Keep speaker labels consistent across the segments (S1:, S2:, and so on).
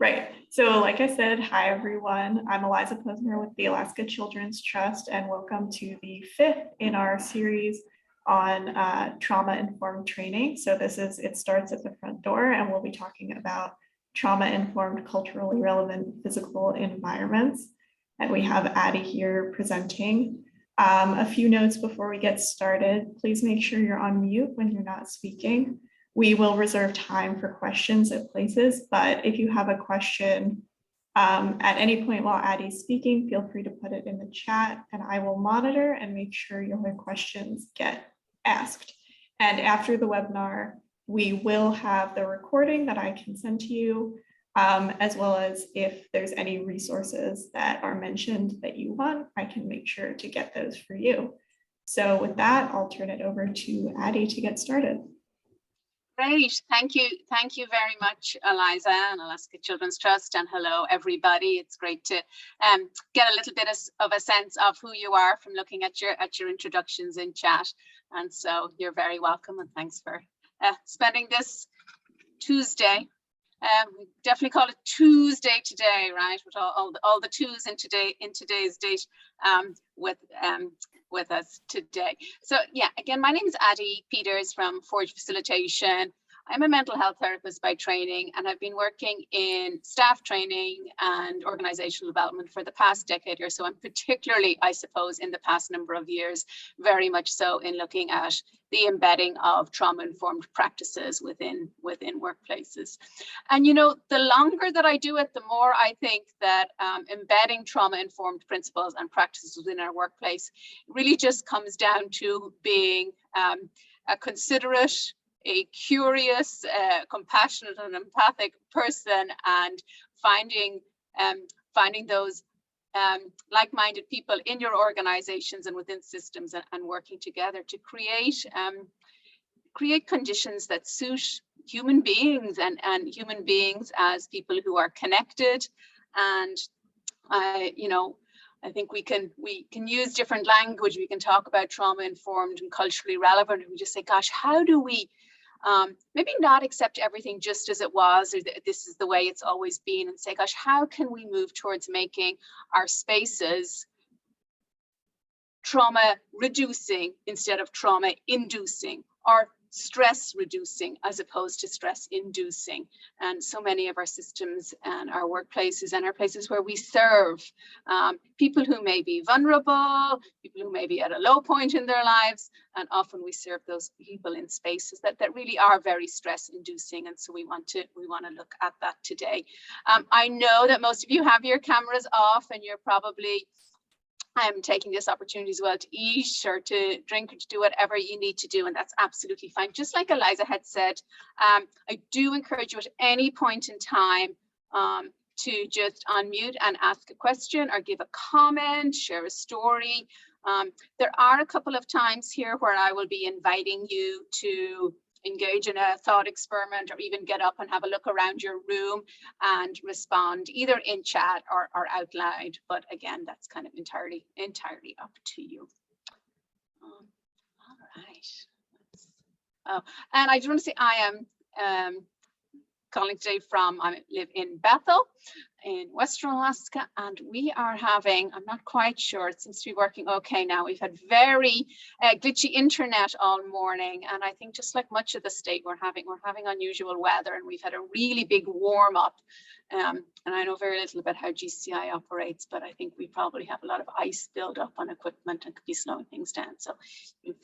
S1: Right. So like I said, hi everyone. I'm Eliza Posner with the Alaska Children's Trust, and welcome to the 5th in our series on trauma-informed training. So it starts at the front door, and we'll be talking about trauma-informed culturally relevant physical environments. And we have Addie here presenting. A few notes before we get started. Please make sure you're on mute when you're not speaking. We will reserve time for questions at places, but if you have a question at any point while Addie's speaking, feel free to put it in the chat and I will monitor and make sure your questions get asked. And after the webinar, we will have the recording that I can send to you, as well as if there's any resources that are mentioned that you want, I can make sure to get those for you. So with that, I'll turn it over to Addie to get started.
S2: Great, thank you very much, Eliza and Alaska Children's Trust, and hello everybody. It's great to get a little bit of a sense of who you are from looking at your introductions in chat, and so you're very welcome, and thanks for spending this Tuesday. We definitely call it Tuesday today, right? With all the twos in today's date with us today. So yeah, again, my name is Addie Peters from Forge Facilitation. I'm a mental health therapist by training, and I've been working in staff training and organizational development for the past decade or so, and particularly, I suppose, in the past number of years, very much so in looking at the embedding of trauma-informed practices within workplaces. And you know, the longer that I do it, the more I think that embedding trauma-informed principles and practices within our workplace really just comes down to being a considerate, a curious, compassionate and empathic person, and finding those like-minded people in your organizations and within systems, and working together to create conditions that suit human beings and human beings as people who are connected. And you know, I think we can use different language. We can talk about trauma-informed and culturally relevant, and we just say, gosh, how do we maybe not accept everything just as it was, or this is the way it's always been, and say, gosh, how can we move towards making our spaces trauma reducing instead of trauma inducing, or stress reducing as opposed to stress inducing. And so many of our systems and our workplaces and our places where we serve people who may be vulnerable, people who may be at a low point in their lives, and often we serve those people in spaces that really are very stress inducing. And so we want to look at that today. I know that most of you have your cameras off, and you're probably taking this opportunity as well to eat or to drink or to do whatever you need to do, and that's absolutely fine. Just like Eliza had said, I do encourage you at any point in time to just unmute and ask a question or give a comment, share a story. There are a couple of times here where I will be inviting you to engage in a thought experiment, or even get up and have a look around your room and respond either in chat or out loud. But again, that's kind of entirely up to you. All right. Oh, and I just want to say I am calling today I live in Bethel in Western Alaska, and we are having, I'm not quite sure, it seems to be working okay now. We've had very glitchy internet all morning, and I think just like much of the state, we're having unusual weather, and we've had a really big warm up. And I know very little about how GCI operates, but I think we probably have a lot of ice build up on equipment and could be slowing things down. So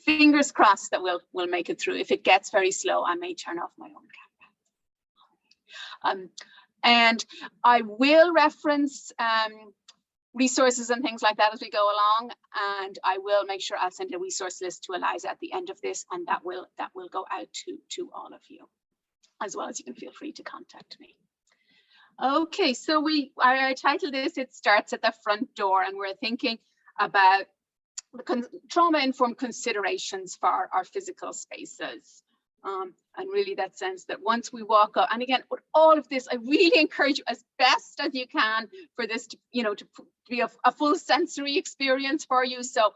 S2: fingers crossed that we'll make it through. If it gets very slow, I may turn off my own camera. And I will reference resources and things like that as we go along, and I will make sure I'll send a resource list to Eliza at the end of this, and that will go out to all of you, as well as you can feel free to contact me. Okay, so I titled this, It Starts at the Front Door, and we're thinking about the trauma-informed considerations for our physical spaces. And really that sense that once we walk up, and again, with all of this, I really encourage you as best as you can for this to, to be a full sensory experience for you. So,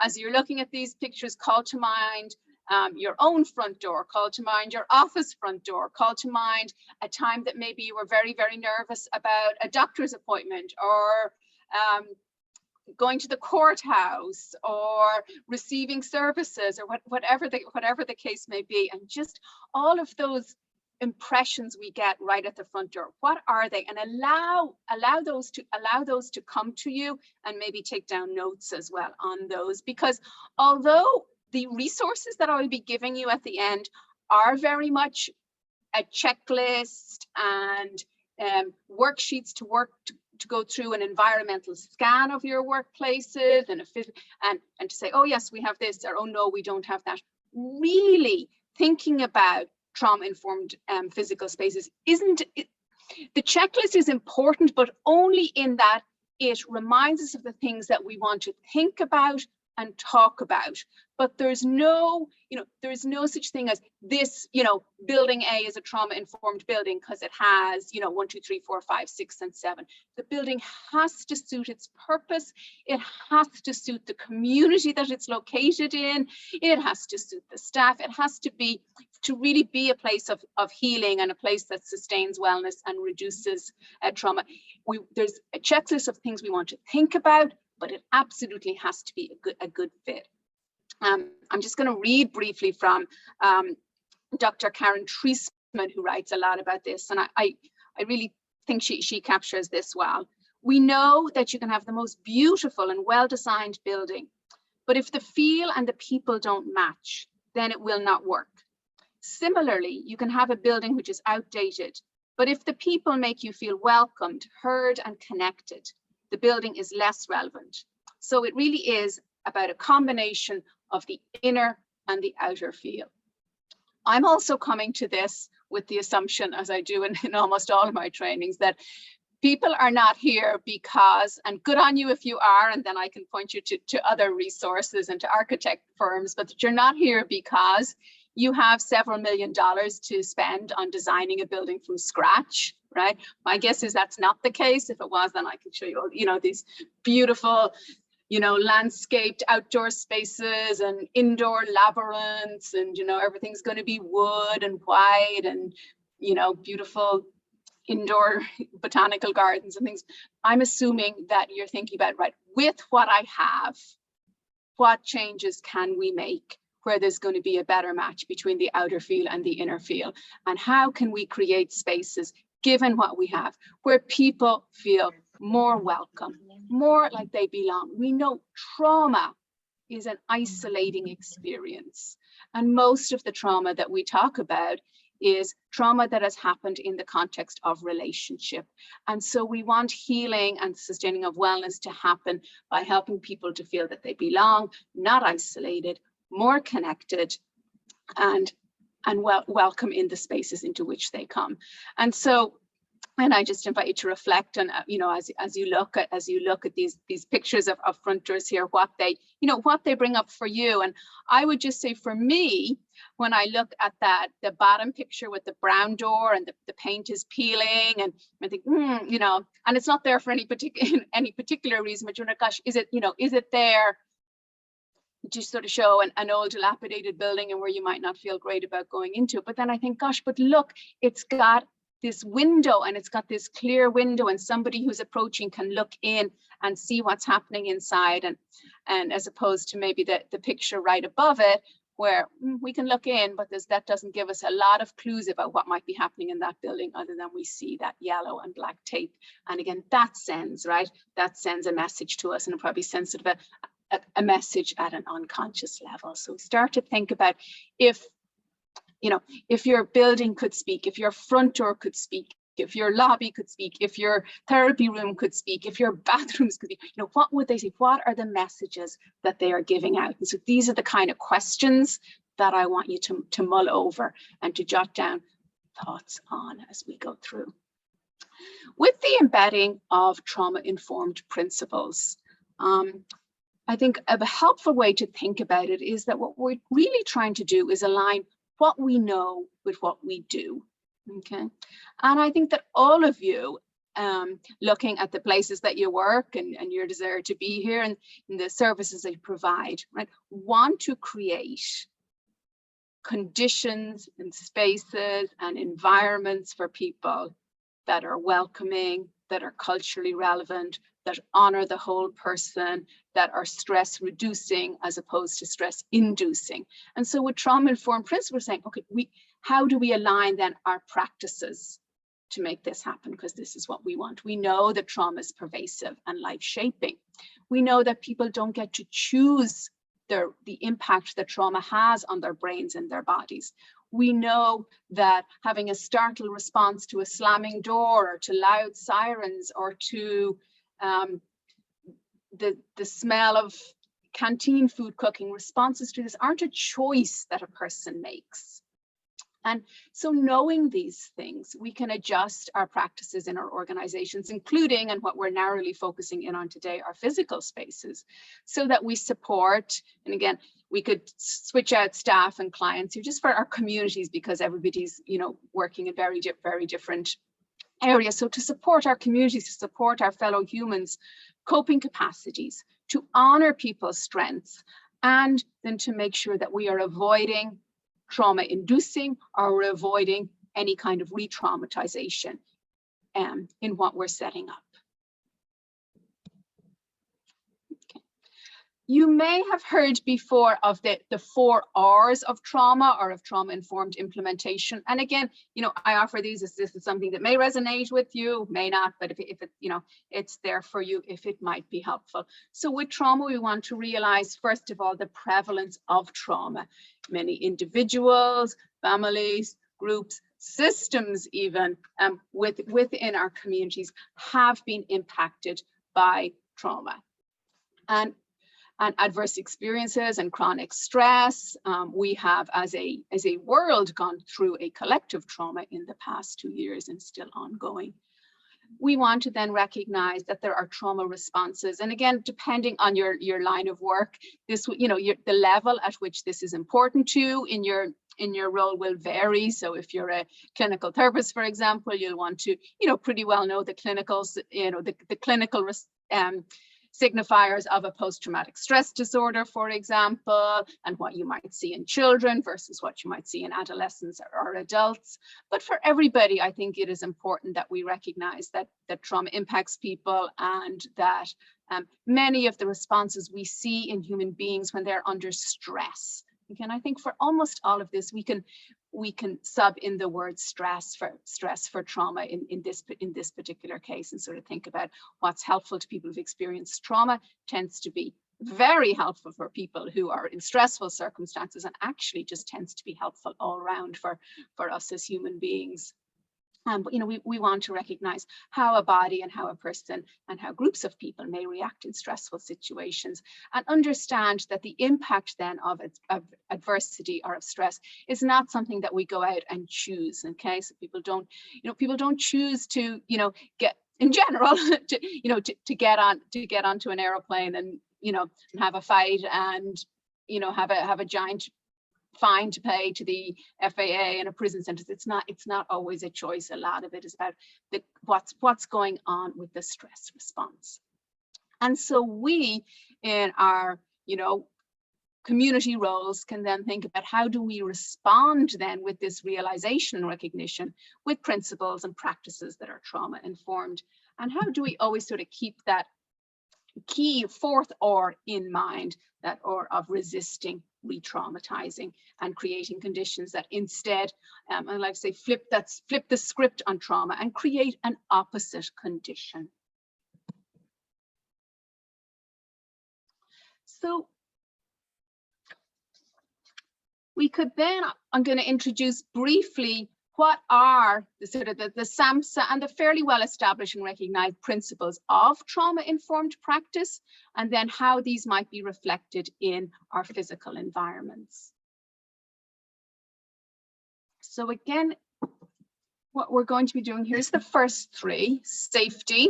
S2: as you're looking at these pictures, call to mind your own front door, call to mind your office front door, call to mind a time that maybe you were very, very nervous about a doctor's appointment, or going to the courthouse, or receiving services, or whatever the case may be. And just all of those impressions we get right at the front door, what are they? And allow those to come to you, and maybe take down notes as well on those, because although the resources that I'll be giving you at the end are very much a checklist and worksheets to go through an environmental scan of your workplaces, and to say, oh yes, we have this, or oh no, we don't have that. Really thinking about trauma-informed physical spaces the checklist is important, but only in that it reminds us of the things that we want to think about and talk about. But there's no such thing as this, building A is a trauma-informed building because it has, 1, 2, 3, 4, 5, 6, and 7. The building has to suit its purpose. It has to suit the community that it's located in. It has to suit the staff. It has to really be a place of healing, and a place that sustains wellness and reduces trauma. There's a checklist of things we want to think about, but it absolutely has to be a good fit. I'm just going to read briefly from Dr. Karen Treisman, who writes a lot about this, and I really think she captures this well. We know that you can have the most beautiful and well-designed building, but if the feel and the people don't match, then it will not work. Similarly, you can have a building which is outdated, but if the people make you feel welcomed, heard, and connected, the building is less relevant. So it really is about a combination of the inner and the outer feel. I'm also coming to this with the assumption, as I do in almost all of my trainings, that people are not here because, and good on you if you are, and then I can point you to other resources and to architect firms, but that you're not here because you have several $1 million to spend on designing a building from scratch, right? My guess is that's not the case. If it was, then I can show you, these beautiful, landscaped outdoor spaces and indoor labyrinths, and, everything's going to be wood and white, and, beautiful indoor botanical gardens and things. I'm assuming that you're thinking about, right, with what I have, what changes can we make where there's going to be a better match between the outer feel and the inner feel? And how can we create spaces, given what we have, where people feel more welcome, more like they belong? We know trauma is an isolating experience. And most of the trauma that we talk about is trauma that has happened in the context of relationship. And so we want healing and sustaining of wellness to happen by helping people to feel that they belong, not isolated, more connected, and welcome in the spaces into which they come. And so, and I just invite you to reflect on, as you look at these pictures of front doors here, what they bring up for you. And I would just say, for me, when I look at the bottom picture with the brown door and the paint is peeling, and I think, and it's not there for any particular reason, but you're like, gosh, is it there to sort of show an old dilapidated building and where you might not feel great about going into it? But then I think, gosh, but look, it's got this window, and it's got this clear window, and somebody who's approaching can look in and see what's happening inside, and as opposed to maybe the picture right above it, where we can look in, but that doesn't give us a lot of clues about what might be happening in that building, other than we see that yellow and black tape. And again, that sends a message to us, and it probably sends sort of a message at an unconscious level. So start to think about, if your building could speak, if your front door could speak, if your lobby could speak, if your therapy room could speak, if your bathrooms could be, what would they say? What are the messages that they are giving out? And so these are the kind of questions that I want you to mull over and to jot down thoughts on as we go through. With the embedding of trauma-informed principles, I think a helpful way to think about it is that what we're really trying to do is align what we know with what we do. Okay, and I think that all of you, looking at the places that you work and your desire to be here, and the services that you provide, right, want to create conditions and spaces and environments for people that are welcoming, that are culturally relevant, that honor the whole person, that are stress reducing as opposed to stress inducing. And so with trauma-informed principles, we're saying, okay, how do we align then our practices to make this happen? Because this is what we want. We know that trauma is pervasive and life-shaping. We know that people don't get to choose the impact that trauma has on their brains and their bodies. We know that having a startled response to a slamming door or to loud sirens or to the smell of canteen food cooking, responses to this aren't a choice that a person makes. And so knowing these things, we can adjust our practices in our organizations, including, and what we're narrowly focusing in on today, our physical spaces, so that we support, and again, we could switch out staff and clients here just for our communities, because everybody's, working in very different areas. So to support our communities, to support our fellow humans, coping capacities, to honor people's strengths, and then to make sure that we are avoiding trauma inducing or avoiding any kind of re-traumatization in what we're setting up. Okay. You may have heard before of the 4 R's of trauma or of trauma-informed implementation. And again, I offer these as this is something that may resonate with you, may not, but if it, it's there for you if it might be helpful. So with trauma, we want to realize, first of all, the prevalence of trauma. Many individuals, families, groups, systems even within our communities have been impacted by trauma. And adverse experiences and chronic stress. We have, as a world, gone through a collective trauma in the past 2 years and still ongoing. We want to then recognize that there are trauma responses. And again, depending on your line of work, this, the level at which this is important to you in your role will vary. So if you're a clinical therapist, for example, you'll want to, pretty well know the clinicals, the clinical signifiers of a post-traumatic stress disorder, for example, and what you might see in children versus what you might see in adolescents or adults. But for everybody, I think it is important that we recognize that trauma impacts people, and that many of the responses we see in human beings when they're under stress. Again, I think for almost all of this, we can sub in the word stress for trauma in this particular case, and sort of think about what's helpful to people who've experienced trauma tends to be very helpful for people who are in stressful circumstances, and actually just tends to be helpful all around for us as human beings. But we want to recognize how a body and how a person and how groups of people may react in stressful situations, and understand that the impact then of adversity or of stress is not something that we go out and choose. Okay, so people don't choose to get, in general, to get onto an aeroplane and and have a fight and have a giant fine to pay to the FAA in a prison sentence. It's not always a choice. A lot of it is about what's going on with the stress response. And so we, in our community roles, can then think about how do we respond then with this realization and recognition with principles and practices that are trauma informed, and how do we always sort of keep that key 4th R in mind, that R of resisting re-traumatizing and creating conditions that instead, I like to say, flip the script on trauma and create an opposite condition. So we could then, I'm going to introduce briefly what are the sort of the SAMHSA and the fairly well established and recognized principles of trauma-informed practice, and then how these might be reflected in our physical environments. So again, what we're going to be doing here is the first 3: safety,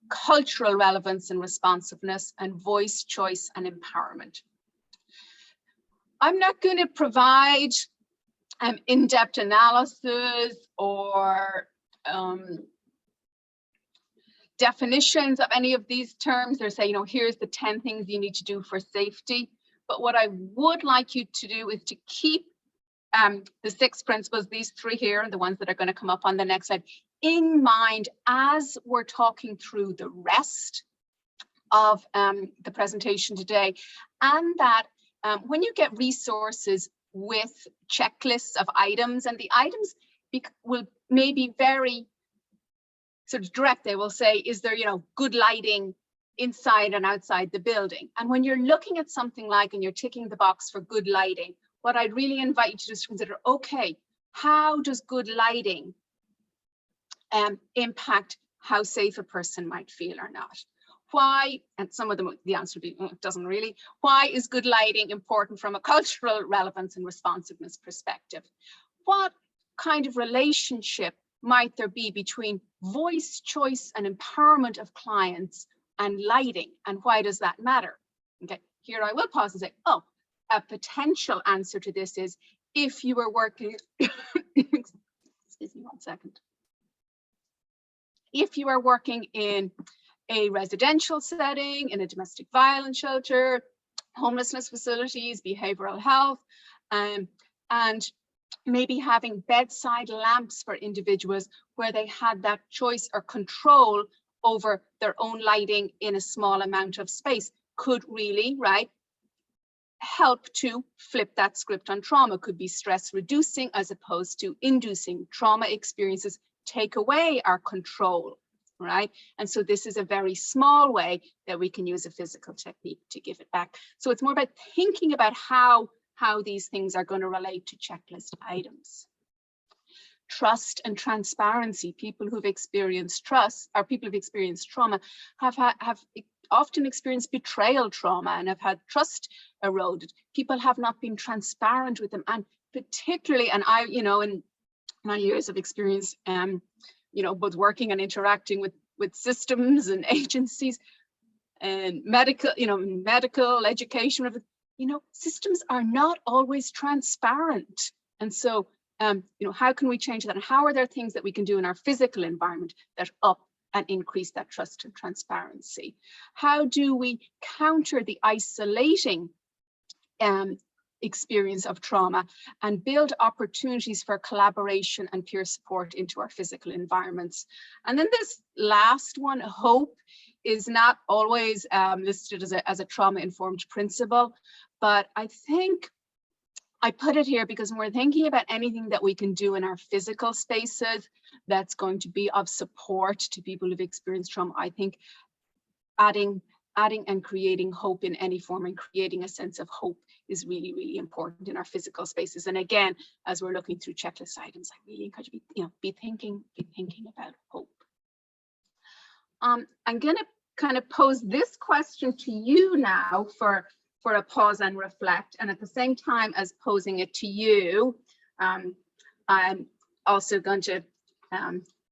S2: cultural relevance and responsiveness, and voice, choice, and empowerment. I'm not going to provide in-depth analysis or definitions of any of these terms. They're saying, here's the 10 things you need to do for safety. But what I would like you to do is to keep the 6 principles, these 3 here, and the ones that are going to come up on the next slide, in mind as we're talking through the rest of the presentation today. And that when you get resources with checklists of items, and the items will maybe very sort of direct, they will say, is there, good lighting inside and outside the building? And when you're looking at something like, and you're ticking the box for good lighting, what I'd really invite you to just consider, okay, how does good lighting impact how safe a person might feel or not? Why, and some of them, the answer would be, it doesn't really. Why is good lighting important from a cultural relevance and responsiveness perspective? What kind of relationship might there be between voice, choice, and empowerment of clients and lighting? And why does that matter? Okay, here I will pause and say, oh, a potential answer to this is if you were working, excuse me 1 second. If you are working in a residential setting, in a domestic violence shelter, homelessness facilities, behavioral health, and maybe having bedside lamps for individuals where they had that choice or control over their own lighting in a small amount of space could really, help to flip that script on trauma. Could be stress reducing as opposed to inducing. Trauma experiences take away our control, right? And so this is a very small way that we can use a physical technique to give it back. So it's more about thinking about how these things are going to relate to checklist items. Trust and transparency. People who've experienced trust, or people who've experienced trauma, have often experienced betrayal trauma and have had trust eroded. People have not been transparent with them, and particularly, and I, in my years of experience, both working and interacting with systems and agencies and medical education, systems are not always transparent. And so, how can we change that? And how are there things that we can do in our physical environment that up and increase that trust and transparency? How do we counter the isolating experience of trauma and build opportunities for collaboration and peer support into our physical environments? And then this last one, hope, is not always listed as a trauma-informed principle, but I think I put it here because when we're thinking about anything that we can do in our physical spaces that's going to be of support to people who've experienced trauma, I think adding and creating hope in any form and creating a sense of hope is really, really important in our physical spaces. And again, as we're looking through checklist items, I really encourage you to be thinking about hope. I'm going to kind of pose this question to you now for a pause and reflect. And at the same time as posing it to you, I'm also going to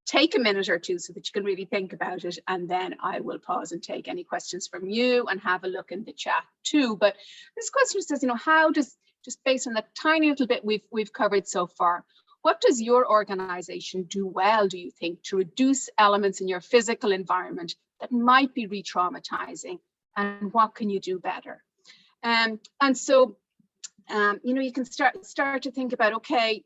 S2: take a minute or two so that you can really think about it, and then I will pause and take any questions from you and have a look in the chat too. But this question says, how does, just based on the tiny little bit we've covered so far, what does your organization do well, do you think, to reduce elements in your physical environment that might be re-traumatizing, and what can you do better? And so, you can start to think about, okay,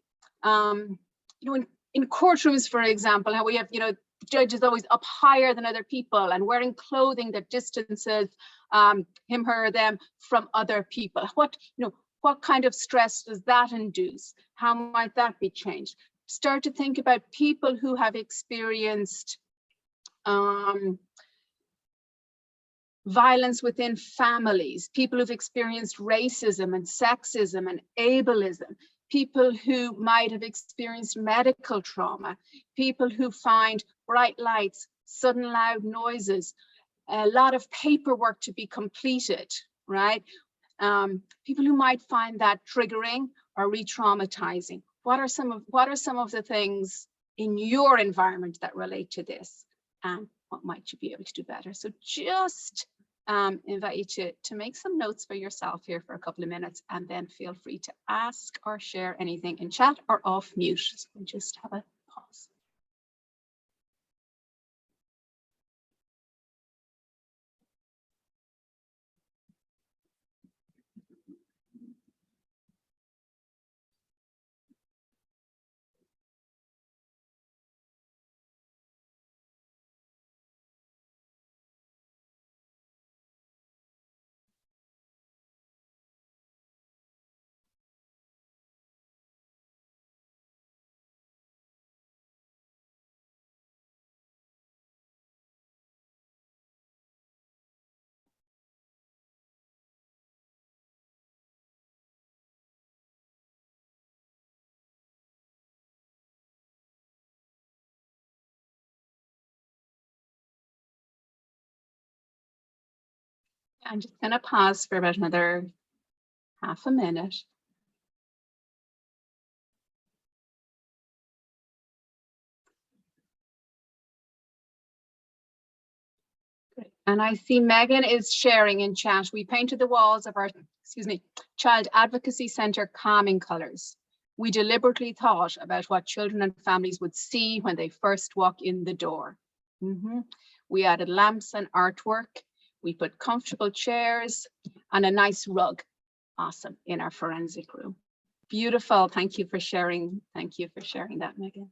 S2: in courtrooms, for example, how we have, the judge is always up higher than other people and wearing clothing that distances him, her, them from other people. What kind of stress does that induce? How might that be changed? Start to think about people who have experienced violence within families, people who've experienced racism and sexism and ableism, people who might have experienced medical trauma, people who find bright lights, sudden loud noises, a lot of paperwork to be completed, right? People who might find that triggering or re-traumatizing. What are some of the things in your environment that relate to this? And what might you be able to do better? So just invite you to make some notes for yourself here for a couple of minutes, and then feel free to ask or share anything in chat or off mute. So just have a pause. I'm just going to pause for about another half a minute. Great. And I see Megan is sharing in chat. We painted the walls of our, Child Advocacy Centre calming colours. We deliberately thought about what children and families would see when they first walk in the door. We added lamps and artwork. We put comfortable chairs and a nice rug. Awesome, in our forensic room. Beautiful. Thank you for sharing. Thank you for sharing that, Megan.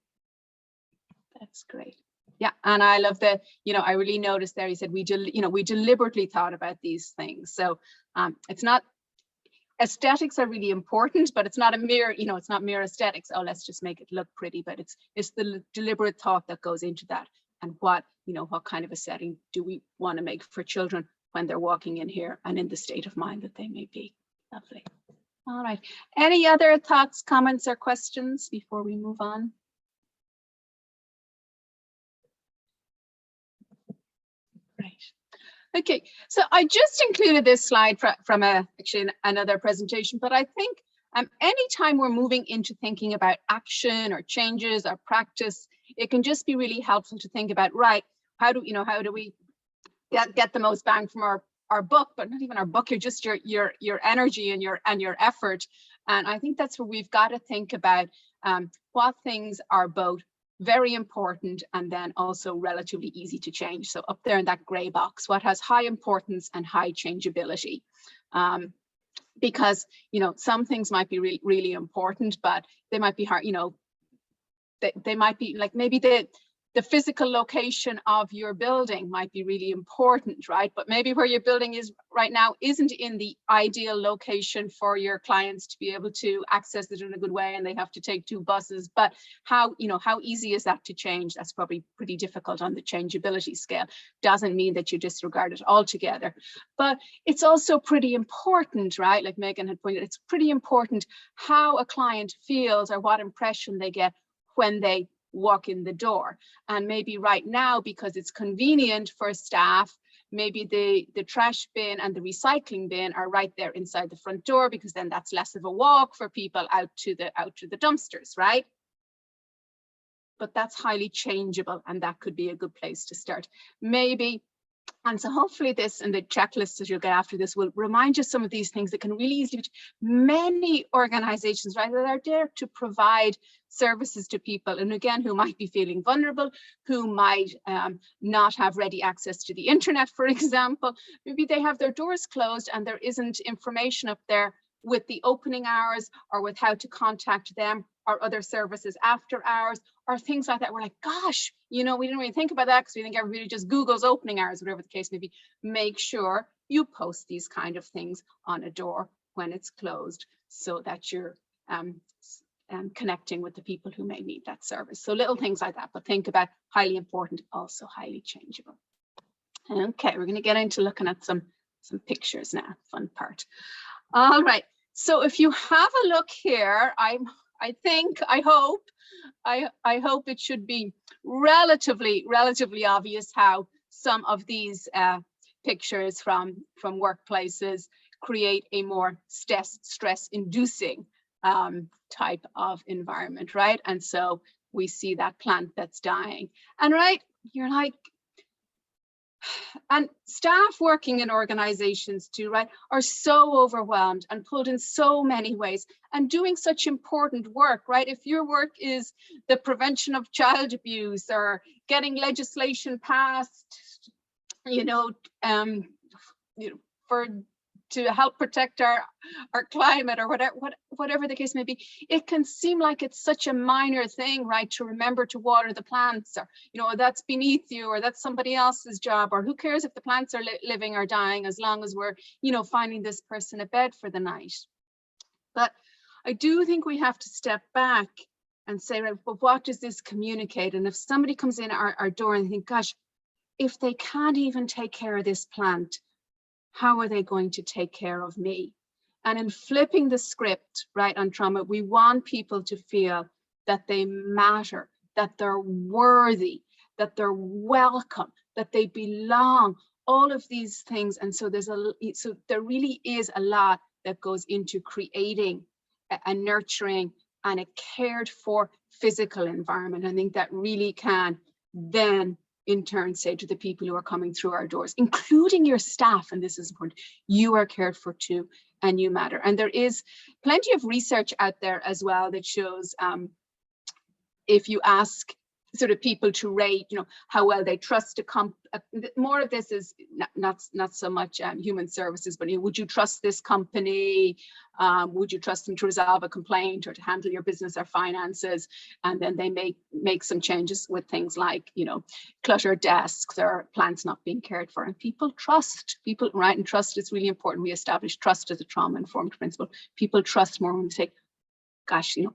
S2: That's great. Yeah, and I love the, I really noticed there, he said, we deliberately thought about these things. So it's not, aesthetics are really important, but it's not a mere, it's not mere aesthetics. Oh, let's just make it look pretty, but it's the deliberate thought that goes into that. And what kind of a setting do we want to make for children when they're walking in here and in the state of mind that they may be. Lovely. All right. Any other thoughts, comments, or questions before we move on? Right. Okay, so I just included this slide from actually another presentation, but I think anytime we're moving into thinking about action or changes or practice, it can just be really helpful to think about, right, how do we get the most bang from our buck, but not even our buck, just your energy and your effort. And I think that's where we've got to think about what things are both very important and then also relatively easy to change. So up there in that gray box, what has high importance and high changeability. Because some things might be really, really important, but they might be hard, they might be like maybe the physical location of your building might be really important, right? But maybe where your building is right now isn't in the ideal location for your clients to be able to access it in a good way, and they have to take 2 buses. But how easy is that to change? That's probably pretty difficult on the changeability scale. Doesn't mean that you disregard it altogether, but it's also pretty important, right? Like Megan had pointed, it's pretty important how a client feels or what impression they get when they walk in the door. And maybe right now, because it's convenient for staff, maybe the trash bin and the recycling bin are right there inside the front door, because then that's less of a walk for people out to the dumpsters, right? But that's highly changeable, and that could be a good place to start. Maybe. And so hopefully this and the checklists that you'll get after this will remind you some of these things that can really easily, many organizations, right, that are there to provide services to people, and again, who might be feeling vulnerable, who might not have ready access to the internet, for example. Maybe they have their doors closed and there isn't information up there with the opening hours or with how to contact them or other services after hours or things like that. We're like, gosh, we didn't really think about that because we think everybody just Googles opening hours, whatever the case may be. Make sure you post these kind of things on a door when it's closed so that you're connecting with the people who may need that service. So little things like that, but think about highly important, also highly changeable. Okay, we're going to get into looking at some pictures now, fun part. All right, so if you have a look here, I hope it should be relatively obvious how some of these pictures from workplaces create a more stress-inducing type of environment, right? And so we see that plant that's dying, and right, you're like, and staff working in organizations too, right, are so overwhelmed and pulled in so many ways and doing such important work, right? If your work is the prevention of child abuse or getting legislation passed, to help protect our climate or whatever the case may be, it can seem like it's such a minor thing, right? To remember to water the plants, or that's beneath you, or that's somebody else's job, or who cares if the plants are living or dying, as long as we're finding this person a bed for the night. But I do think we have to step back and say, right, but what does this communicate? And if somebody comes in our door and think, gosh, if they can't even take care of this plant, how are they going to take care of me? And in flipping the script, right, on trauma, we want people to feel that they matter, that they're worthy, that they're welcome, that they belong, all of these things. And so there really is a lot that goes into creating a nurturing and a cared for physical environment. I think that really can then in turn say to the people who are coming through our doors, including your staff, and this is important, you are cared for too, and you matter. And there is plenty of research out there as well that shows if you ask sort of people to rate, you know, how well they trust more of this is not so much human services, but would you trust this company? Would you trust them to resolve a complaint or to handle your business or finances? And then they make some changes with things like, you know, cluttered desks or plants not being cared for. And people trust, right? And trust is really important. We establish trust as a trauma-informed principle. People trust more when they say, gosh, you know,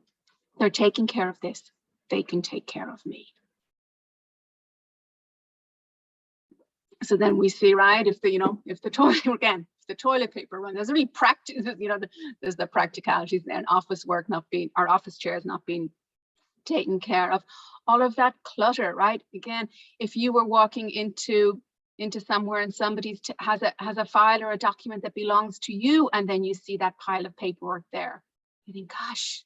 S2: they're taking care of this. They can take care of me. So then we see, right, if the toilet paper run, there's really practical, you know, there's the practicalities and office work our office chairs not being taken care of, all of that clutter, right? Again, if you were walking into somewhere and somebody has a file or a document that belongs to you, and then you see that pile of paperwork there, you think, gosh,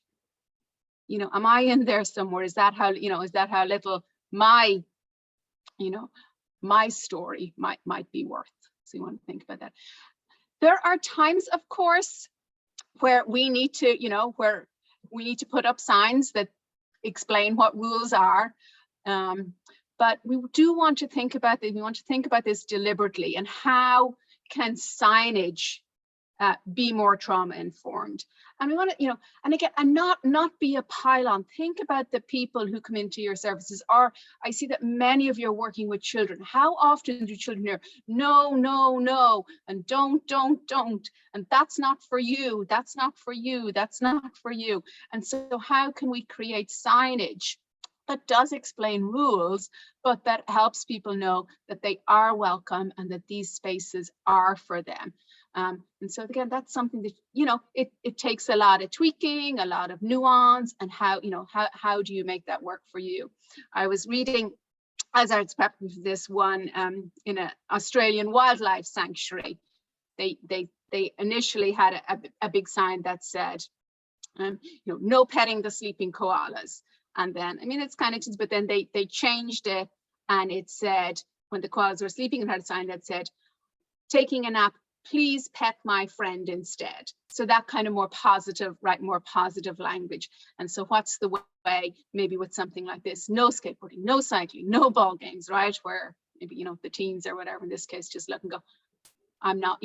S2: you know, am I in there somewhere? Is that how little my story might be worth? So you want to think about that. There are times, of course, where we need to put up signs that explain what rules are. But we do want to think about this. We want to think about this deliberately, and how can signage be more trauma informed? And we want to, you know, and again, and not be a pile-on. Think about the people who come into your services. Or I see that many of you are working with children. How often do children hear no, no, no, and don't, and that's not for you, that's not for you, that's not for you. And so how can we create signage that does explain rules, but that helps people know that they are welcome and that these spaces are for them? And so again, that's something that, you know, it takes a lot of tweaking, a lot of nuance, and how do you make that work for you? I was reading, as I was prepping for this one, in an Australian wildlife sanctuary, they initially had a big sign that said, no petting the sleeping koalas. And then, I mean, it's kind of just, but then they changed it, and it said, when the koalas were sleeping, it had a sign that said, taking a nap, please pet my friend instead. So that kind of more positive language. And so what's the way, maybe with something like this, no skateboarding, no cycling, no ball games, right? Where maybe, you know, the teens or whatever in this case just look and go, I'm not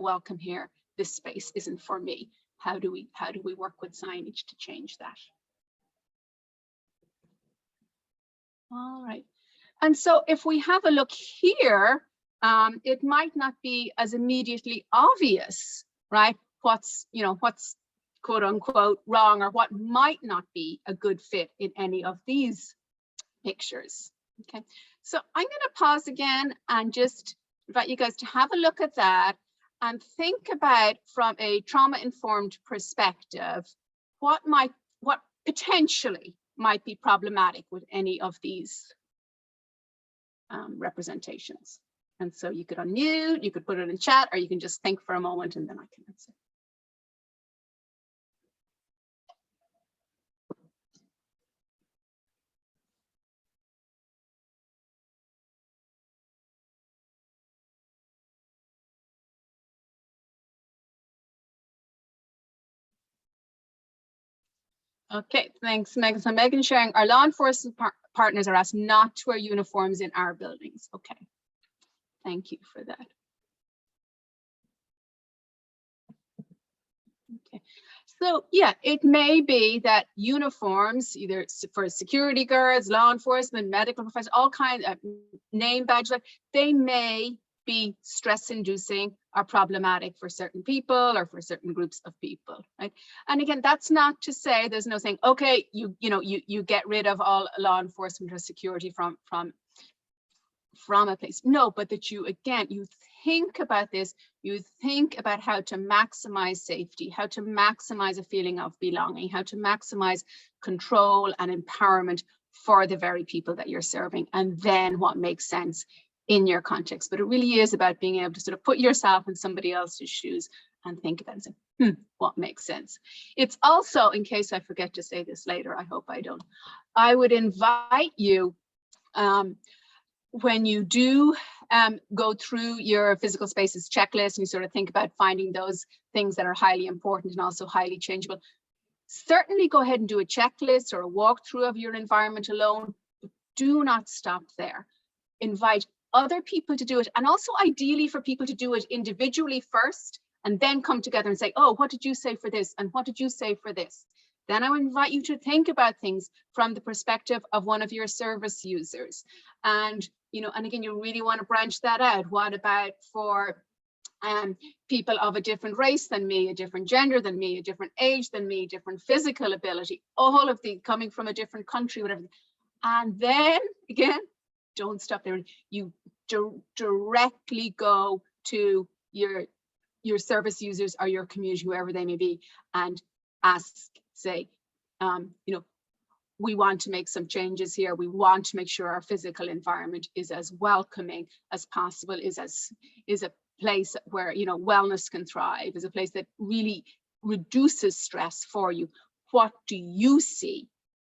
S2: welcome here. This space isn't for me. How do we work with signage to change that? All right. And so if we have a look here, it might not be as immediately obvious, right? What's quote unquote wrong, or what might not be a good fit in any of these pictures. Okay, so I'm going to pause again and just invite you guys to have a look at that and think about, from a trauma-informed perspective, what potentially might be problematic with any of these representations. And so you could unmute, you could put it in chat, or you can just think for a moment and then I can answer. Okay, thanks, Megan. So Megan sharing, our law enforcement partners are asked not to wear uniforms in our buildings. Okay, thank you for that. Okay, so yeah, it may be that uniforms, either for security guards, law enforcement, medical professionals, all kinds of name badges, like they may be stress-inducing or problematic for certain people or for certain groups of people, right? And again, that's not to say, there's no saying, okay, you get rid of all law enforcement or security from a place. No, but that you think about this, you think about how to maximize safety, how to maximize a feeling of belonging, how to maximize control and empowerment for the very people that you're serving. And then what makes sense in your context, but it really is about being able to sort of put yourself in somebody else's shoes and think about it and say, what makes sense. It's also, in case I forget to say this later, I hope I don't, I would invite you, when you do go through your physical spaces checklist and you sort of think about finding those things that are highly important and also highly changeable, certainly go ahead and do a checklist or a walkthrough of your environment alone, but do not stop there. Invite other people to do it, and also ideally for people to do it individually first and then come together and say, oh, what did you say for this? And what did you say for this? Then I would invite you to think about things from the perspective of one of your service users. And, you know, and again, you really want to branch that out. What about for people of a different race than me, a different gender than me, a different age than me, different physical ability, all of the coming from a different country, whatever. And then again, don't stop there. You directly go to your service users or your community, whoever they may be, and ask, say, you know, we want to make some changes here. We want to make sure our physical environment is as welcoming as possible, is a place where, you know, wellness can thrive, is a place that really reduces stress for you. What do you see?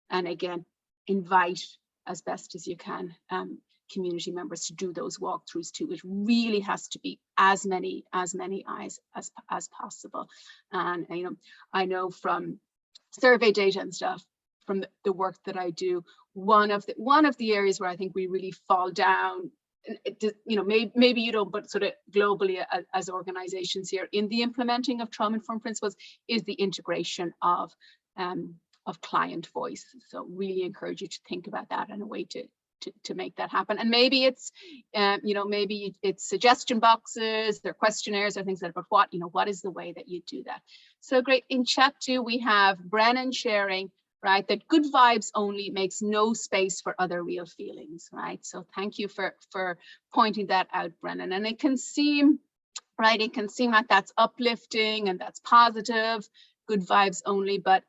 S2: And again, invite as best as you can community members to do those walkthroughs too. It really has to be as many eyes as possible. And you know, I know from survey data and stuff, from the work that I do, one of the areas where I think we really fall down, you know, maybe you don't, but sort of globally as organizations here in the implementing of trauma-informed principles, is the integration of client voice. So really encourage you to think about that and a way to make that happen. And maybe it's, you know, maybe it's suggestion boxes, there are questionnaires or things like that, but what, you know, what is the way that you do that? So great. In chat too, we have Brennan sharing, right, that good vibes only makes no space for other real feelings, right? So thank you for pointing that out, Brennan. And it can seem, right, it can seem like that's uplifting and that's positive, good vibes only, but,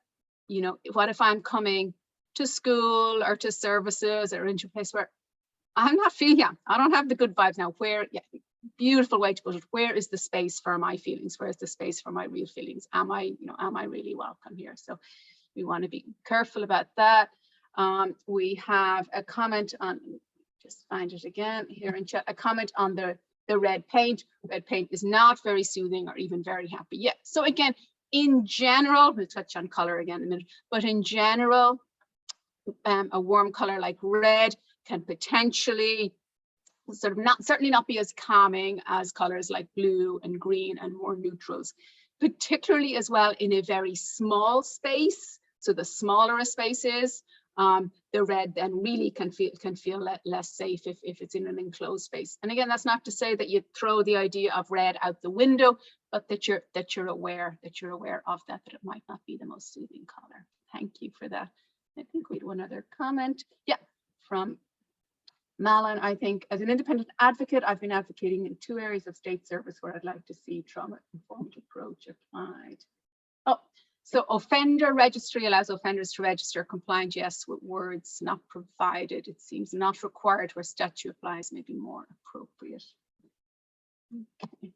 S2: you know, what if I'm coming to school or to services or into a place where I'm not feeling, I don't have the good vibes now, where, beautiful way to put it, where is the space for my feelings? Where is the space for my real feelings? Am I really welcome here? So we want to be careful about that. We have a comment on, just find it again here in chat, a comment on the red paint. Red paint is not very soothing or even very happy. Yeah, so again, in general, we'll touch on color again in a minute, but in general, a warm color like red can potentially sort of certainly not be as calming as colors like blue and green and more neutrals, particularly as well in a very small space. So the smaller a space is, the red then really can feel less safe if it's in an enclosed space. And again, that's not to say that you throw the idea of red out the window, but that you're aware of that it might not be the most soothing color. Thank you for that. I think we had one other comment. Yeah, from Malin. I think as an independent advocate, I've been advocating in 2 areas of state service where I'd like to see trauma-informed approach applied. Oh, so offender registry allows offenders to register compliant, yes, with words not provided. It seems not required where statute applies, maybe more appropriate. Okay.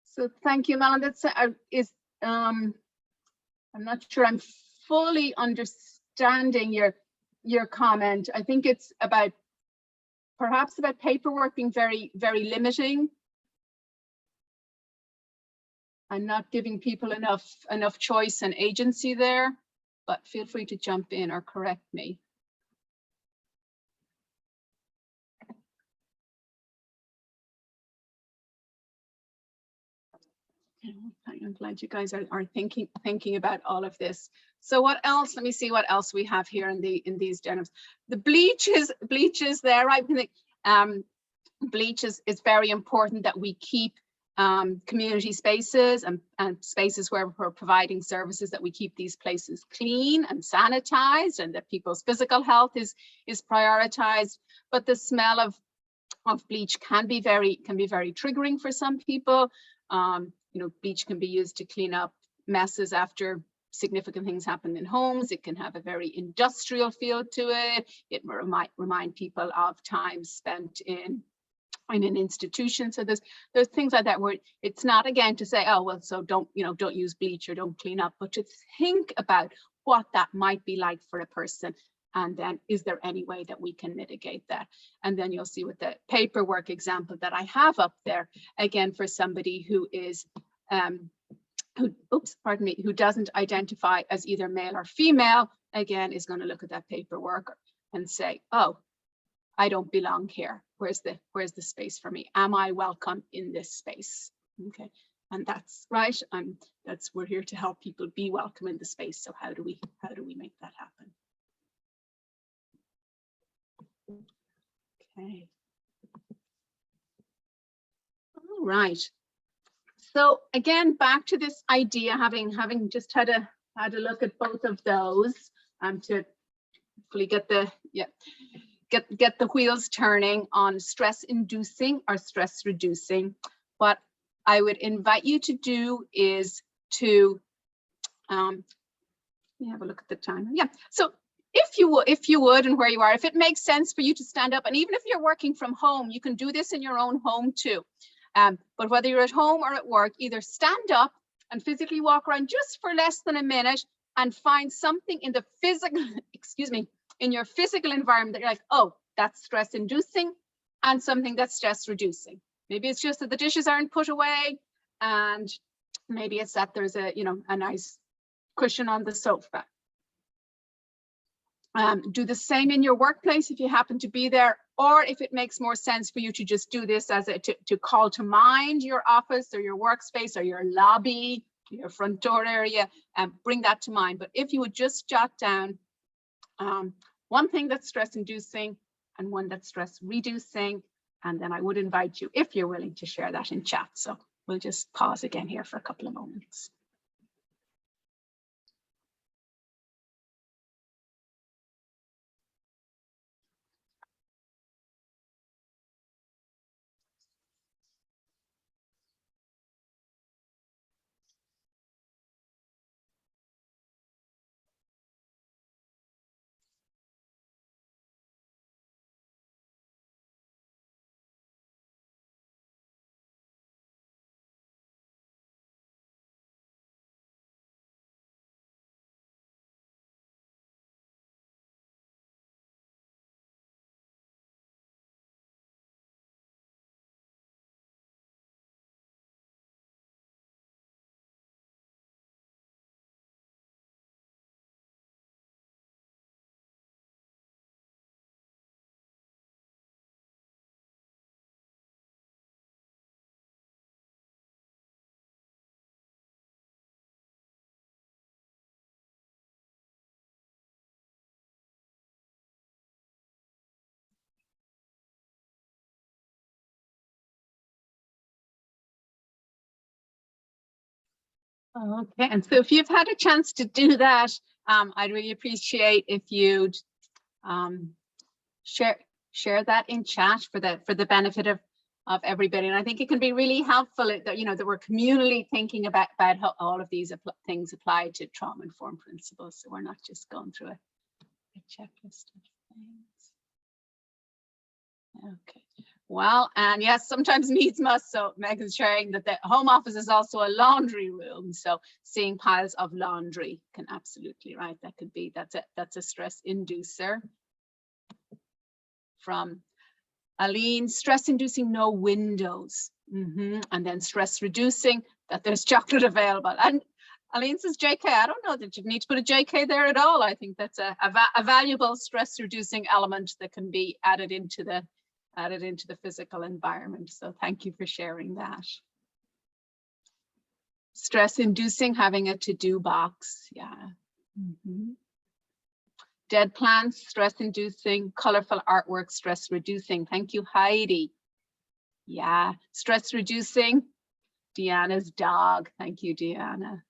S2: So thank you, Malin. That's I'm not sure I'm fully understanding your comment. I think it's about perhaps about paperwork being very, very limiting. I'm not giving people enough choice and agency there, but feel free to jump in or correct me. I'm glad you guys are thinking about all of this. So what else? Let me see what else we have here in these denims. The bleach is there. I think bleach is very important that we keep community spaces and spaces where we're providing services, that we keep these places clean and sanitized, and that people's physical health is prioritized. But the smell of bleach can be very triggering for some people. You know, bleach can be used to clean up messes after significant things happen in homes. It can have a very industrial feel to it. It might remind people of time spent in in an institution. So there's things like that where it's not again to say, oh, well, so don't use bleach or don't clean up, but to think about what that might be like for a person. And then is there any way that we can mitigate that? And then you'll see with the paperwork example that I have up there, again, for somebody who is, who doesn't identify as either male or female, again, is going to look at that paperwork and say, oh, I don't belong here. Where's the space for me? Am I welcome in this space? Okay, and that's right. We're here to help people be welcome in the space. So how do we make that happen? Okay. All right. So again, back to this idea, having just had a look at both of those, to hopefully get the wheels turning on stress inducing or stress reducing. What I would invite you to do is to let me have a look at the time. Yeah. So if you would, and where you are, if it makes sense for you to stand up, and even if you're working from home, you can do this in your own home too. But whether you're at home or at work, either stand up and physically walk around just for less than a minute and find something in the physical, in your physical environment that you're like, oh, that's stress inducing, and something that's stress reducing. Maybe it's just that the dishes aren't put away, and maybe it's that there's a nice cushion on the sofa. Do the same in your workplace if you happen to be there, or if it makes more sense for you to just do this as to call to mind your office or your workspace or your lobby, your front door area, and bring that to mind. But if you would just jot down one thing that's stress inducing and one that's stress reducing, and then I would invite you, if you're willing, to share that in chat. So we'll just pause again here for a couple of moments. Okay, and so if you've had a chance to do that, I'd really appreciate if you'd share that in chat for the benefit of everybody. And I think it can be really helpful that that we're communally thinking about how all of these things apply to trauma-informed principles. So we're not just going through a checklist of things. Okay. Well, and yes, sometimes needs must. So Megan's sharing that the home office is also a laundry room. So seeing piles of laundry can absolutely, right? That could be, that's a stress inducer. From Aline, stress inducing, no windows. And then stress reducing, that there's chocolate available. And Aline says JK, I don't know that you need to put a JK there at all. I think that's a valuable stress reducing element that can be added into the physical environment. So thank you for sharing that. Stress inducing, having a to-do box. Yeah. Dead plants, stress inducing. Colorful artwork, stress reducing. Thank you, Heidi. Yeah, stress reducing. Deanna's dog. Thank you, Deanna.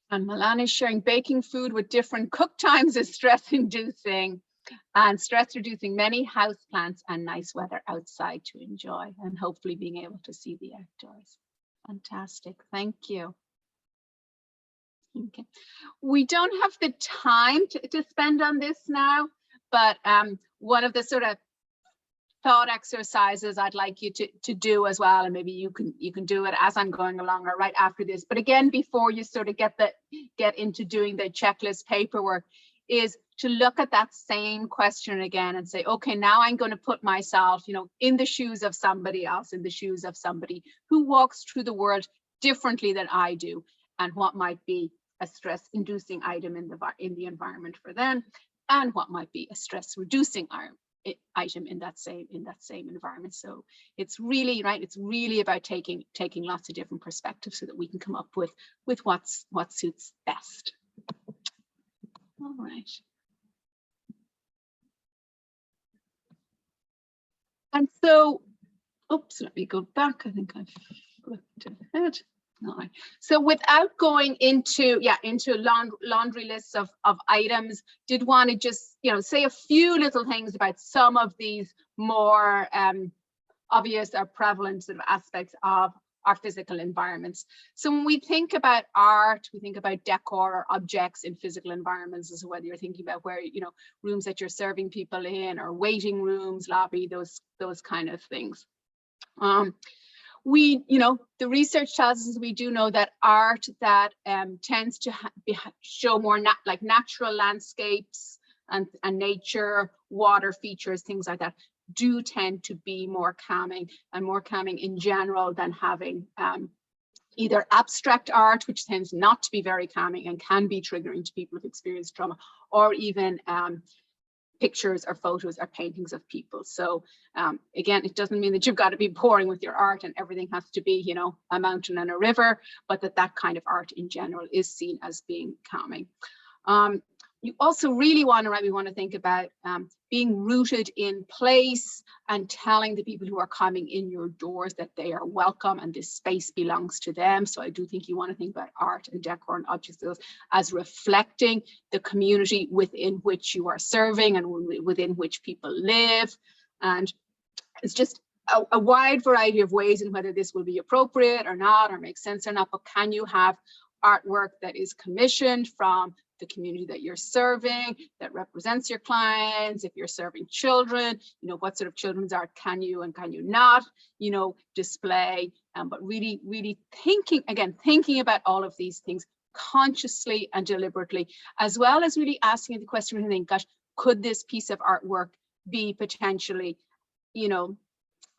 S2: And Milan is sharing baking food with different cook times is stress inducing. And stress reducing many house plants and nice weather outside to enjoy, and hopefully being able to see the outdoors. Fantastic, thank you. Okay, we don't have the time to spend on this now, but one of the sort of thought exercises I'd like you to do as well, and maybe you can do it as I'm going along or right after this, but again, before you sort of get into doing the checklist paperwork, is to look at that same question again and say, okay, now I'm going to put myself, you know, in the shoes of somebody else, in the shoes of somebody who walks through the world differently than I do, and what might be a stress inducing item in the environment for them, and what might be a stress reducing item in that same environment. So it's really right, it's really about taking lots of different perspectives so that we can come up with what suits best. All right. And so, oops, let me go back. I think I've flipped ahead. All right. So without going into laundry lists of items, did want to just, you know, say a few little things about some of these more obvious or prevalent sort of aspects of our physical environments. So when we think about art, we think about decor or objects in physical environments, as whether you're thinking about where, you know, rooms that you're serving people in, or waiting rooms, lobby, those kind of things. We, you know, the research tells us, we do know that art that tends to show more like natural landscapes and nature, water features, things like that, do tend to be more calming in general than having either abstract art, which tends not to be very calming and can be triggering to people who've experienced trauma, or even pictures or photos or paintings of people. So again, it doesn't mean that you've got to be boring with your art and everything has to be, you know, a mountain and a river, but that kind of art in general is seen as being calming. You also really want to think about being rooted in place and telling the people who are coming in your doors that they are welcome and this space belongs to them. So I do think you want to think about art and decor and objects as reflecting the community within which you are serving and within which people live. And it's just a wide variety of ways in whether this will be appropriate or not, or make sense or not, but can you have artwork that is commissioned from the community that you're serving, that represents your clients? If you're serving children, you know, what sort of children's art can you and can you not, you know, display? But really thinking about all of these things consciously and deliberately, as well as really asking the question, I think, gosh, could this piece of artwork be potentially, you know,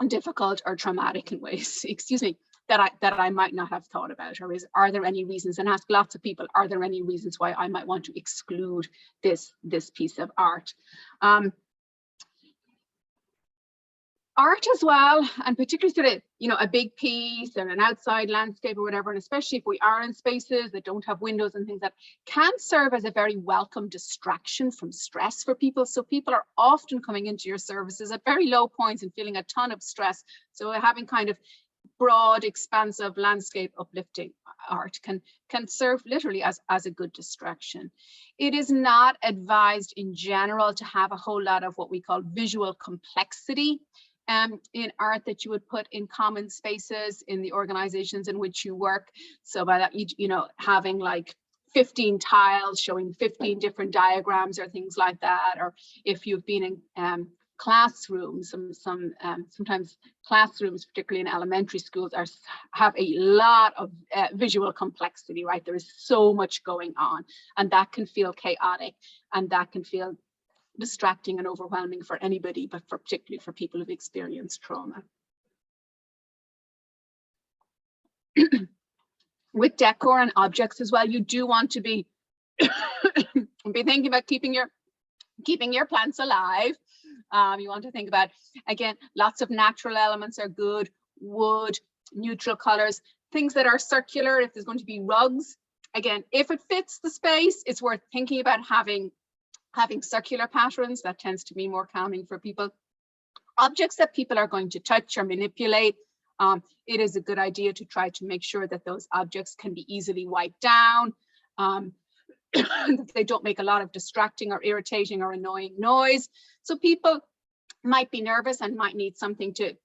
S2: difficult or traumatic in ways, excuse me, that I might not have thought about? Or are there any reasons, and ask lots of people, are there any reasons why I might want to exclude this piece of art? Art as well, and particularly sort of, you know, a big piece and an outside landscape or whatever, and especially if we are in spaces that don't have windows and things, that can serve as a very welcome distraction from stress for people. So people are often coming into your services at very low points and feeling a ton of stress. So having kind of broad, expansive, landscape uplifting art can serve literally as a good distraction. It is not advised in general to have a whole lot of what we call visual complexity in art that you would put in common spaces in the organizations in which you work. So by that, you know, having like 15 tiles showing 15 different diagrams or things like that, or if you've been in classrooms, sometimes classrooms, particularly in elementary schools, have a lot of visual complexity, right? There is so much going on, and that can feel chaotic, and that can feel distracting and overwhelming for anybody, but particularly for people who've experienced trauma. With decor and objects as well, you do want to be thinking about keeping your plants alive. You want to think about, again, lots of natural elements are good, wood, neutral colors, things that are circular. If there's going to be rugs, again, if it fits the space, it's worth thinking about having circular patterns. That tends to be more calming for people. Objects that people are going to touch or manipulate, it is a good idea to try to make sure that those objects can be easily wiped down. that they don't make a lot of distracting or irritating or annoying noise. So people might be nervous and might need something to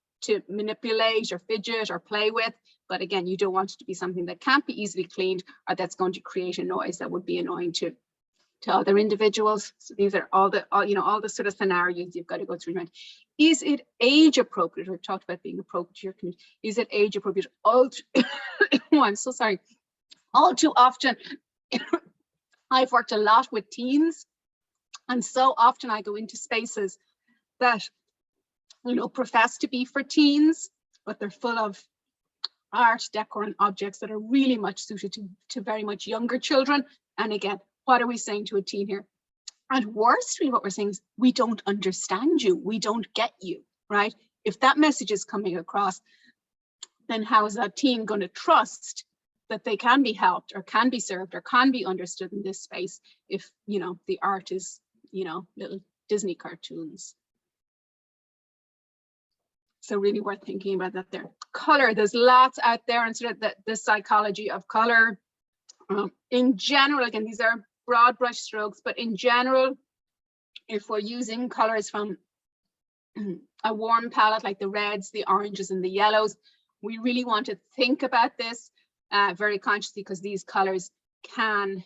S2: manipulate or fidget or play with. But again, you don't want it to be something that can't be easily cleaned or that's going to create a noise that would be annoying to other individuals. So these are all the sort of scenarios you've got to go through. Right? Is it age appropriate? We've talked about being appropriate to your community. Is it age appropriate? Oh, I'm so sorry. All too often, I've worked a lot with teens, and so often I go into spaces that, you know, profess to be for teens, but they're full of art, decor, and objects that are really much suited to very much younger children. And again, what are we saying to a teen here? At worst, really what we're saying is, we don't understand you, we don't get you, right? If that message is coming across, then how is that teen going to trust that they can be helped or can be served or can be understood in this space if, you know, the art is, you know, little Disney cartoons? So really worth thinking about that there. Color, there's lots out there, and sort of the psychology of color. In general, again, these are broad brush strokes, but in general, if we're using colors from a warm palette like the reds, the oranges, and the yellows, we really want to think about this very consciously, because these colors can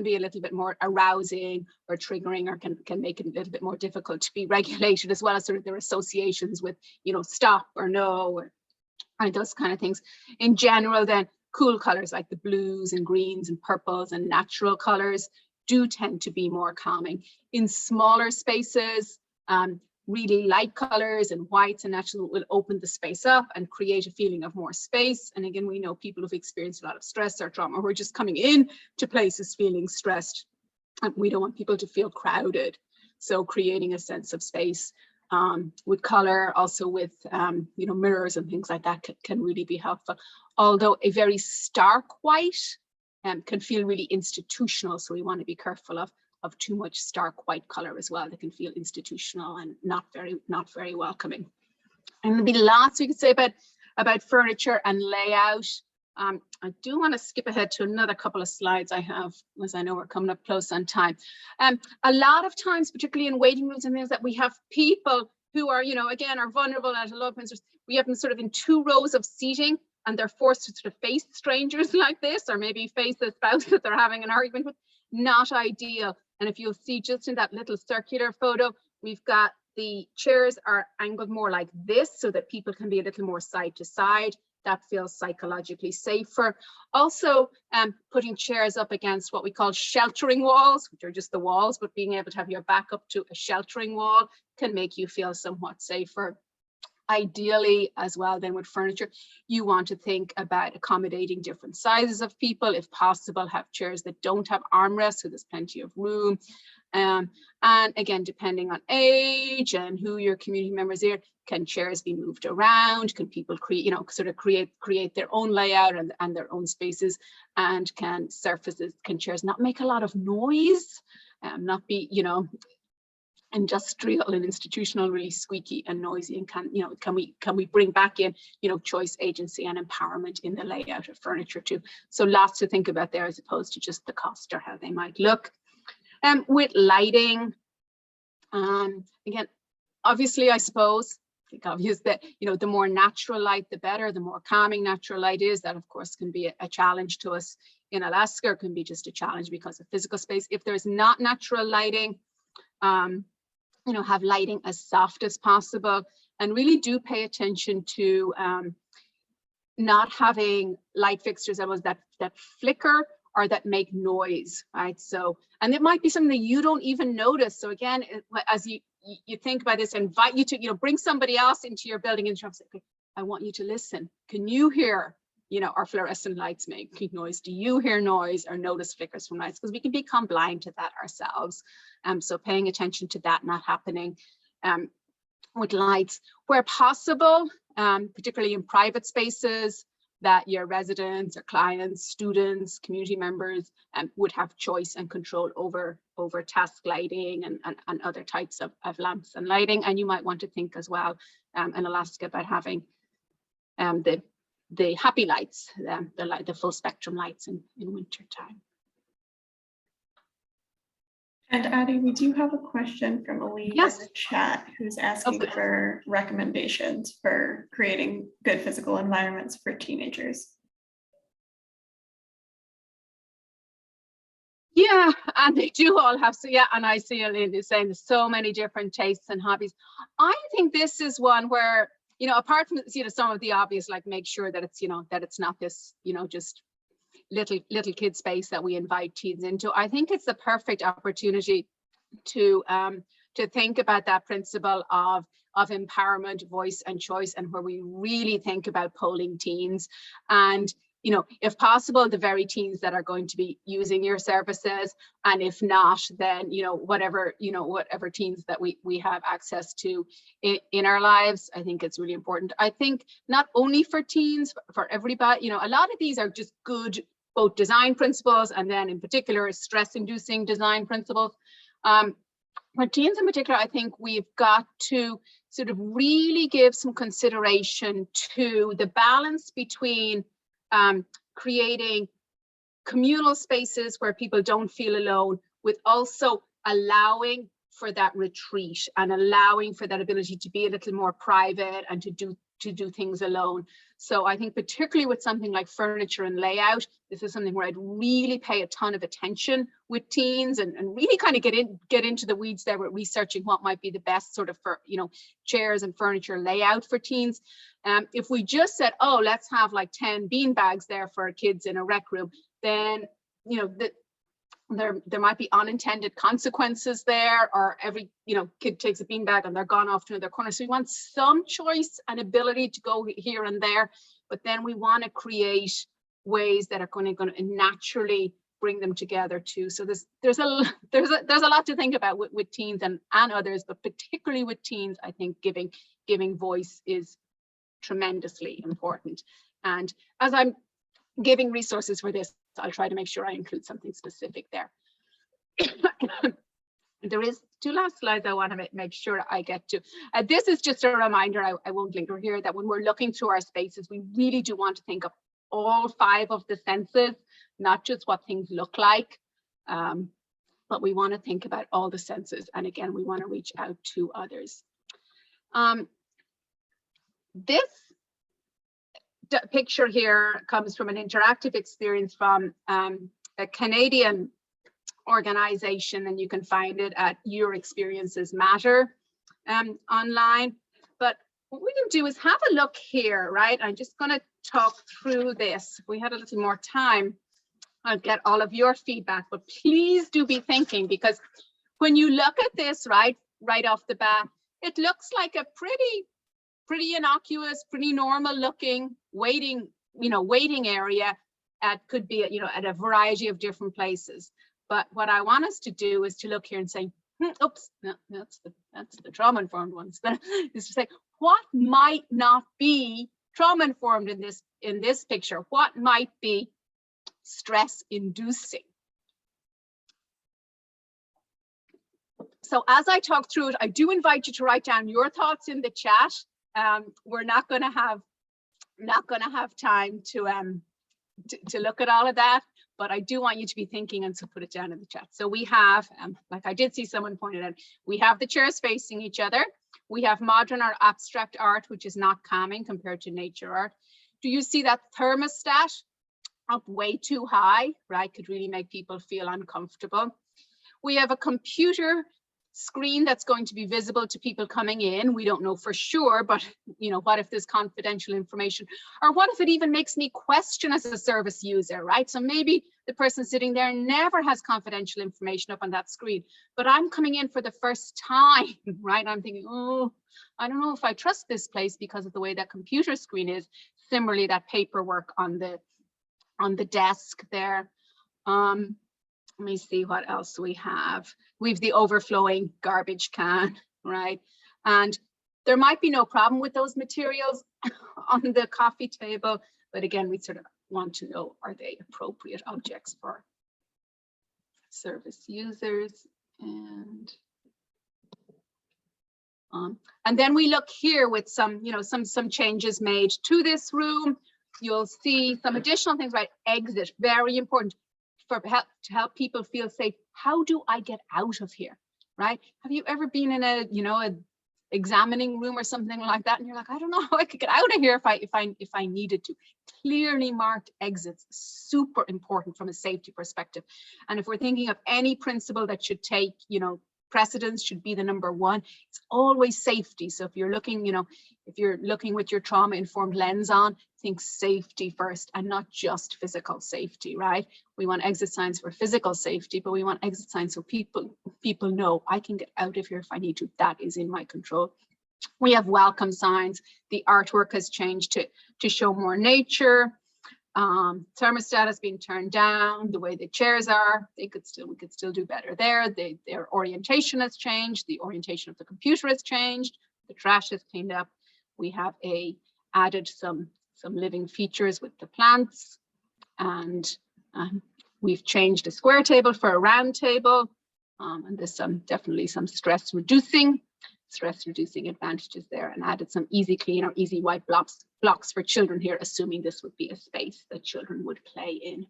S2: be a little bit more arousing or triggering, or can make it a little bit more difficult to be regulated, as well as sort of their associations with, you know, stop or no, or those kind of things. In general, then, cool colors like the blues and greens and purples and natural colors do tend to be more calming. In smaller spaces, really light colors and whites and natural will open the space up and create a feeling of more space. And again, we know people who've experienced a lot of stress or trauma who are just coming in to places feeling stressed, and we don't want people to feel crowded. So creating a sense of space with color, also with you know, mirrors and things like that can really be helpful. Although a very stark white can feel really institutional, so we want to be careful of too much stark white color as well. That can feel institutional and not very welcoming. And there'll be lots we could say about furniture and layout. I do want to skip ahead to another couple of slides I have, as I know we're coming up close on time. A lot of times, particularly in waiting rooms and things, that we have people who are, you know, again, are vulnerable at a low point. We have them sort of in 2 rows of seating, and they're forced to sort of face strangers like this, or maybe face the spouse that they're having an argument with. Not ideal. And if you'll see just in that little circular photo, we've got the chairs are angled more like this so that people can be a little more side to side. That feels psychologically safer. Also, putting chairs up against what we call sheltering walls, which are just the walls, but being able to have your back up to a sheltering wall can make you feel somewhat safer. Ideally, as well, then with furniture, you want to think about accommodating different sizes of people. If possible, have chairs that don't have armrests, so there's plenty of room. And again, depending on age and who your community members are, can chairs be moved around? Can people create, you know, sort of create their own layout and their own spaces? And can chairs not make a lot of noise? Not be, you know, industrial and institutional, really squeaky and noisy? And can we bring back in, you know, choice, agency, and empowerment in the layout of furniture too? So lots to think about there, as opposed to just the cost or how they might look. With lighting, again, obviously, I suppose, I think obvious that, you know, the more natural light, the better. The more calming natural light is, that of course can be a challenge to us in Alaska, or can be just a challenge because of physical space. If there's not natural lighting, you know, have lighting as soft as possible, and really do pay attention to not having light fixtures that flicker or that make noise, right? So, and it might be something that you don't even notice. So again, as you think about this, invite you to, you know, bring somebody else into your building and say, okay, I want you to listen. Can you hear, you know, our fluorescent lights make noise? Do you hear noise or notice flickers from lights? Because we can become blind to that ourselves. So paying attention to that not happening with lights. Where possible, particularly in private spaces, that your residents or clients, students, community members would have choice and control over task lighting and other types of lamps and lighting. And you might want to think as well in Alaska about having the happy lights, the full spectrum lights in winter time.
S1: And Addie, we do have a question from Ali in
S2: Yes.
S1: the chat who's asking
S2: Okay.
S1: for recommendations for creating good physical environments for teenagers.
S2: Yeah, and they do all have, so yeah, and I see Elaine is saying there's so many different tastes and hobbies. I think this is one where, you know, apart from, you know, some of the obvious, like make sure that it's, you know, that it's not this, you know, just little kid space that we invite teens into. I think it's the perfect opportunity to think about that principle of empowerment, voice and choice, and where we really think about polling teens. And, you know, if possible, the very teens that are going to be using your services, and if not, then, you know, whatever teens that we have access to in our lives. I think it's really important. I think not only for teens, for everybody, you know, a lot of these are just good, both design principles and then in particular stress-inducing design principles. For teens in particular, I think we've got to sort of really give some consideration to the balance between creating communal spaces where people don't feel alone, with also allowing for that retreat and allowing for that ability to be a little more private and to do things alone. So I think particularly with something like furniture and layout, this is something where I'd really pay a ton of attention with teens and really kind of get into the weeds there with researching what might be the best sort of, for, you know, chairs and furniture layout for teens. If we just said, oh, let's have like 10 bean bags there for kids in a rec room, then, you know, there might be unintended consequences there, or every, you know, kid takes a beanbag and they're gone off to another corner. So we want some choice and ability to go here and there, but then we want to create ways that are going to naturally bring them together too. So there's a lot to think about with teens and others, but particularly with teens, I think giving voice is tremendously important. And as I'm giving resources for this, I'll try to make sure I include something specific there. There is 2 last slides I want to make sure I get to. This is just a reminder, I won't linger here, that when we're looking through our spaces, we really do want to think of all 5 of the senses, not just what things look like, but we want to think about all the senses. And again, we want to reach out to others. This picture here comes from an interactive experience from a Canadian organization, and you can find it at Your Experiences Matter online. But what we can do is have a look here, right? I'm just going to talk through this. If we had a little more time, I'll get all of your feedback, but please do be thinking, because when you look at this right off the bat, it looks like a pretty innocuous, pretty normal looking waiting area. Could be, you know, at a variety of different places. But what I want us to do is to look here and say, oops, no, that's the trauma-informed ones. Is to say, what might not be trauma-informed in this picture? What might be stress-inducing? So as I talk through it, I do invite you to write down your thoughts in the chat. We're not going to have time to look at all of that, but I do want you to be thinking, and so put it down in the chat. So we have, like I did see someone pointed out, we have the chairs facing each other. We have modern or abstract art, which is not calming compared to nature art. Do you see that thermostat up way too high, right? Could really make people feel uncomfortable. We have a computer screen that's going to be visible to people coming in. We don't know for sure, but you know, what if there's confidential information, or what if it even makes me question as a service user, right? So maybe the person sitting there never has confidential information up on that screen, but I'm coming in for the first time, right? I'm thinking, oh, I don't know if I trust this place because of the way that computer screen is. Similarly, that paperwork on the desk there. Let me see what else we have. We've the overflowing garbage can, right? And there might be no problem with those materials on the coffee table, but again, we sort of want to know, are they appropriate objects for service users? And then we look here with some, you know, some changes made to this room. You'll see some additional things, right? Exit, very important. to help people feel safe. How do I get out of here, right? Have you ever been in a, you know, a examining room or something like that, and you're like, I don't know how I could get out of here if I needed to? Clearly marked exits, super important from a safety perspective. And if we're thinking of any principle that should take, you know, precedence, should be the number one, it's always safety. So if you're looking, you know, if you're looking with your trauma informed lens on, think safety first, and not just physical safety, right? We want exit signs for physical safety, but we want exit signs so people know I can get out of here if I need to. That is in my control. We have welcome signs. The artwork has changed to show more nature. Thermostat has been turned down. The way the chairs are, we could still do better there. Their orientation has changed. The orientation of the computer has changed. The trash is cleaned up. We have added some living features with the plants, and we've changed a square table for a round table, and there's definitely some stress reducing advantages there, and added some easy clean or easy white blocks for children here, assuming this would be a space that children would play in.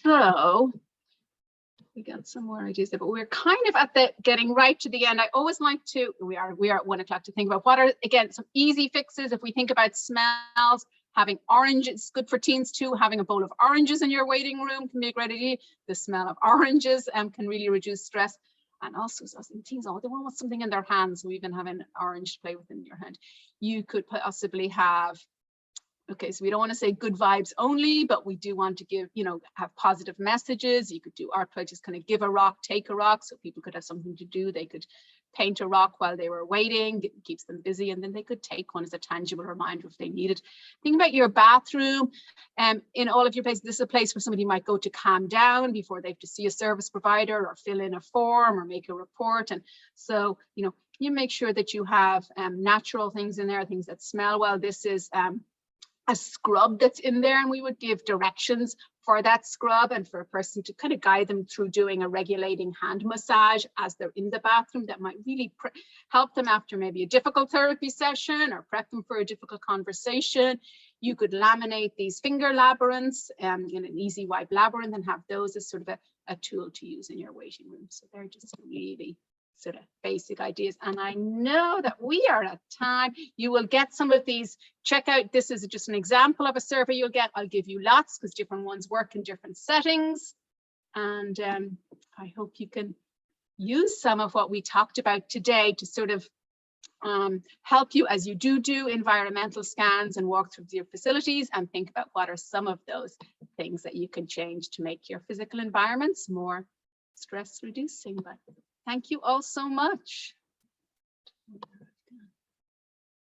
S2: So we got some more ideas there, but we're kind of at the getting right to the end. I always like to, we are at 1 o'clock, to think about what are, again, some easy fixes. If we think about smells, having oranges, good for teens too. Having a bowl of oranges in your waiting room can be a great idea. The smell of oranges can really reduce stress. And also, teens, they want something in their hands. So even having an orange to play with in your hand. You could possibly have, okay, so we don't want to say good vibes only, but we do want to give, you know, have positive messages. You could do art play, just kind of give a rock, take a rock, so people could have something to do. They could paint a rock while they were waiting. It keeps them busy, and then they could take one as a tangible reminder if they need it. Think about your bathroom. In all of your places, this is a place where somebody might go to calm down before they have to see a service provider or fill in a form or make a report. And so, you know, you make sure that you have natural things in there, things that smell well. This is a scrub that's in there, and we would give directions for that scrub and for a person to kind of guide them through doing a regulating hand massage as they're in the bathroom. That might really help them after maybe a difficult therapy session or prep them for a difficult conversation. You could laminate these finger labyrinths in an easy wipe labyrinth and have those as sort of a tool to use in your waiting room. So they're just really sort of basic ideas. And I know that we are at time. You will get some of these. Check out, this is just an example of a survey you'll get. I'll give you lots because different ones work in different settings. And I hope you can use some of what we talked about today to sort of help you as you do environmental scans and walk through your facilities, and think about what are some of those things that you can change to make your physical environments more stress reducing. But thank you all so much.